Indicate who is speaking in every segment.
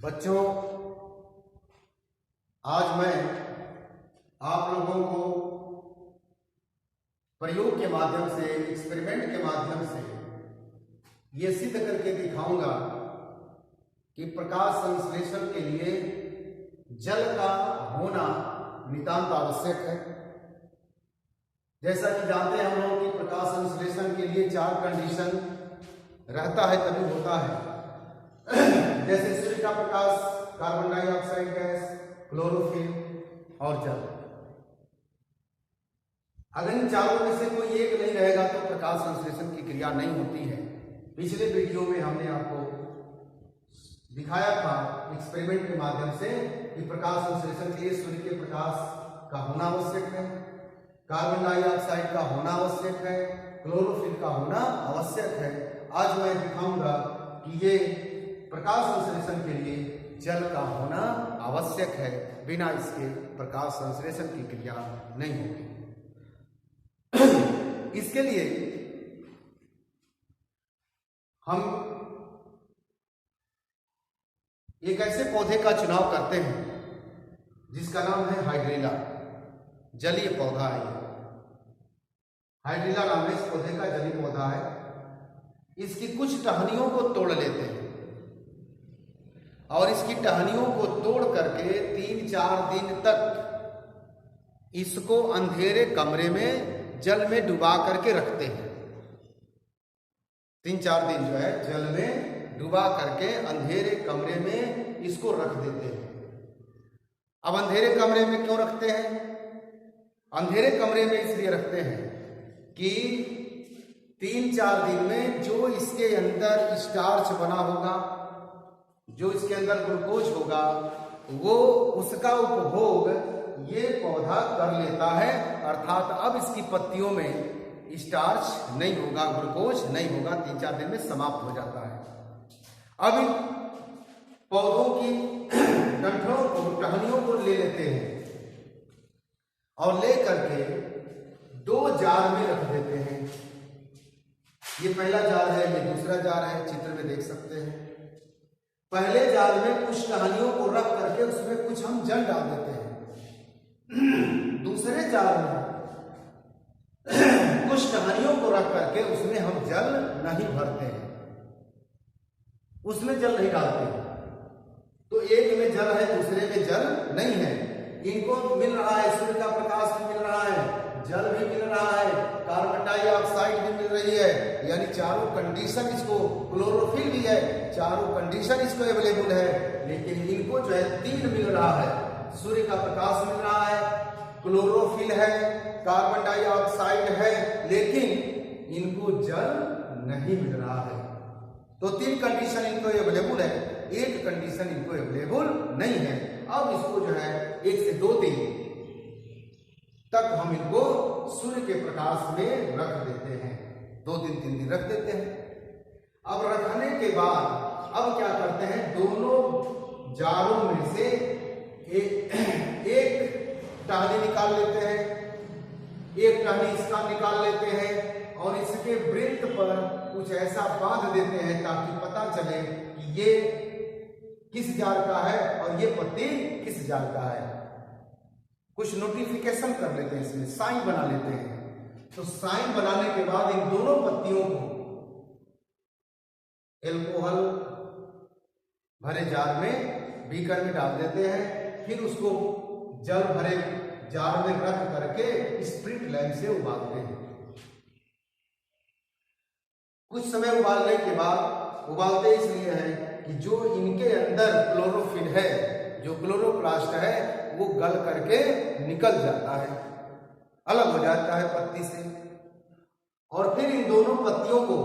Speaker 1: बच्चों, आज मैं आप लोगों को प्रयोग के माध्यम से, एक्सपेरिमेंट के माध्यम से ये सिद्ध करके दिखाऊंगा कि प्रकाश संश्लेषण के लिए जल का होना नितांत आवश्यक है। जैसा कि जानते हैं हम लोग कि प्रकाश संश्लेषण के लिए 4 कंडीशन रहता है तभी होता है। जैसे सूर्य का प्रकाश, कार्बन डाइऑक्साइड गैस, क्लोरोफिल और जल। अगर इन चारों में से कोई एक नहीं रहेगा तो प्रकाश संश्लेषण की क्रिया नहीं होती है। पिछले वीडियो में हमने आपको दिखाया था एक्सपेरिमेंट के माध्यम से कि प्रकाश संश्लेषण के लिए सूर्य के प्रकाश का होना आवश्यक है, कार्बन डाइऑक्साइड का होना आवश्यक है, क्लोरोफिल का होना आवश्यक है। आज मैं दिखाऊंगा कि ये प्रकाश संश्लेषण के लिए जल का होना आवश्यक है, बिना इसके प्रकाश संश्लेषण की क्रिया नहीं होगी। इसके लिए हम एक ऐसे पौधे का चुनाव करते हैं जिसका नाम है हाइड्रिला। जलीय पौधा है ये। हाइड्रिला नाम है इस पौधे का, जलीय पौधा है। इसकी कुछ टहनियों को तोड़ लेते हैं और इसकी टहनियों को तोड़ करके 3-4 दिन तक इसको अंधेरे कमरे में जल में डुबा करके रखते हैं। 3-4 दिन जो है जल में डुबा करके अंधेरे कमरे में इसको रख देते हैं। अब अंधेरे कमरे में क्यों रखते हैं? अंधेरे कमरे में इसलिए रखते हैं कि 3-4 दिन में जो इसके अंदर स्टार्च बना होगा, जो इसके अंदर ग्लूकोज होगा, वो उसका उपभोग ये पौधा कर लेता है। अर्थात अब इसकी पत्तियों में स्टार्च नहीं होगा, ग्लूकोज नहीं होगा, 3-4 दिन में समाप्त हो जाता है। अब इन पौधों की डंठलों को, टहनियों को ले लेते हैं और ले करके 2 जार में रख देते हैं। ये पहला जार है, ये दूसरा जार है, चित्र में देख सकते हैं। पहले जार में कुछ टहनियों को रख करके उसमें कुछ हम जल डाल देते हैं। दूसरे जार में कुछ टहनियों को रख करके उसमें हम जल नहीं भरते हैं, उसमें जल नहीं डालते हैं। तो एक में जल है, दूसरे में जल नहीं है। इनको मिल रहा है, सूर्य का प्रकाश भी मिल रहा है, जल भी मिल रहा है, कार्बन डाइऑक्साइड भी मिल रही है, यानी चारों कंडीशन इसको, क्लोरोफिल भी है, चारों कंडीशन इसको अवेलेबल है। लेकिन इनको जो है 3 मिल रहा है, सूर्य का प्रकाश मिल रहा है, क्लोरोफिल है, कार्बन डाइऑक्साइड है, लेकिन इनको जल नहीं मिल रहा है। तो 3 कंडीशन इनको अवेलेबल है, एक कंडीशन इनको अवेलेबल नहीं है। अब इसको जो है 1 से 2 दिन तक हम इनको सूर्य के प्रकाश में रख देते हैं। 2 दिन 3 दिन रख देते हैं। अब रखने के बाद अब क्या करते हैं, दोनों जारों में से एक टहनी निकाल लेते हैं, एक टहनी इसका निकाल लेते हैं और इसके वृत्त पर कुछ ऐसा बांध देते हैं ताकि पता चले कि ये किस जार का है और ये पत्ती किस जार का है। कुछ नोटिफिकेशन कर लेते हैं, इसमें साइन बना लेते हैं। तो साइन बनाने के बाद इन दोनों पत्तियों को एल्कोहल भरे जार में, बीकर में डाल देते हैं। फिर उसको जल भरे जार में रख करके स्प्रिट लैंप से उबालते हैं। कुछ समय उबालने के बाद, उबालते इसलिए है कि जो इनके अंदर क्लोरोफिल है, जो क्लोरोप्लास्ट है, वो गल करके निकल जाता है, अलग हो जाता है पत्ती से। और फिर इन दोनों पत्तियों को,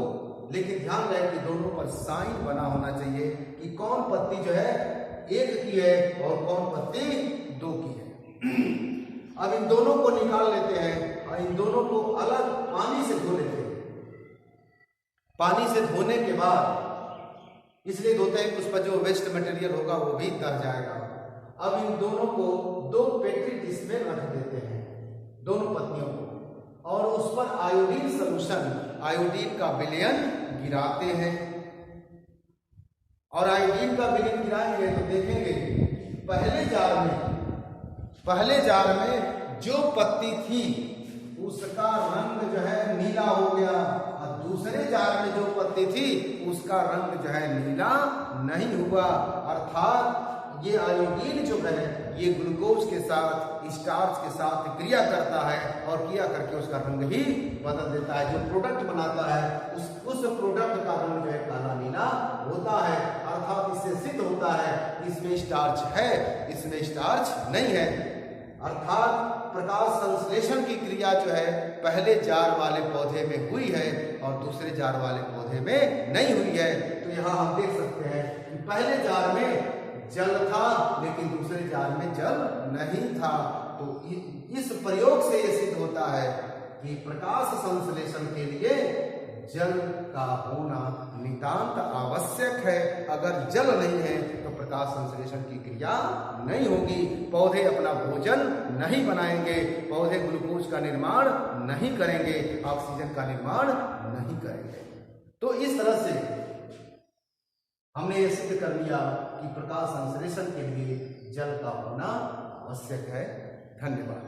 Speaker 1: लेकिन ध्यान रहे कि दोनों पर साइन बना होना चाहिए कि कौन पत्ती जो है 1 की है और कौन पत्ती 2 की है। अब इन दोनों को निकाल लेते हैं और इन दोनों को अलग पानी से धो लेते हैं। पानी से धोने के बाद इसलिए धोते हैं कि उस पर जो वेस्ट मटेरियल होगा वो भी तर जाएगा। अब इन दोनों को 2 पेट्री डिश में रख देते हैं, दोनों पत्तियों को, और उस पर आयोडीन सॉल्यूशन, आयोडीन का विलयन गिराते हैं। और आयोडीन का विलयन गिराएंगे तो देखेंगे पहले जार में जो पत्ती थी उसका रंग जो है नीला हो गया, और दूसरे जार में जो पत्ती थी उसका रंग जो है नीला नहीं हुआ। अर्थात ये आयोडीन जो है ये ग्लूकोज के साथ, स्टार्च के साथ क्रिया करता है और क्रिया करके उसका रंग ही बदल देता है। जो प्रोडक्ट बनाता है उस प्रोडक्ट का रंग जो है काला नीला होता है। अर्थात इससे सिद्ध होता है इसमें स्टार्च है, इसमें स्टार्च नहीं है। अर्थात प्रकाश संश्लेषण की क्रिया जो है पहले जार वाले पौधे में हुई है और दूसरे जार वाले पौधे में नहीं हुई है। तो यहाँ हम देख सकते हैं कि पहले जार में जल था लेकिन दूसरे जार में जल नहीं था। तो इस प्रयोग से यह सिद्ध होता है कि प्रकाश संश्लेषण के लिए जल का होना नितांत आवश्यक है। अगर जल नहीं है तो प्रकाश संश्लेषण की क्रिया नहीं होगी, पौधे अपना भोजन नहीं बनाएंगे, पौधे ग्लूकोज का निर्माण नहीं करेंगे, ऑक्सीजन का निर्माण नहीं करेंगे। तो इस तरह से हमने ये सिद्ध कर लिया कि प्रकाश संश्लेषण के लिए जल का होना आवश्यक है। धन्यवाद।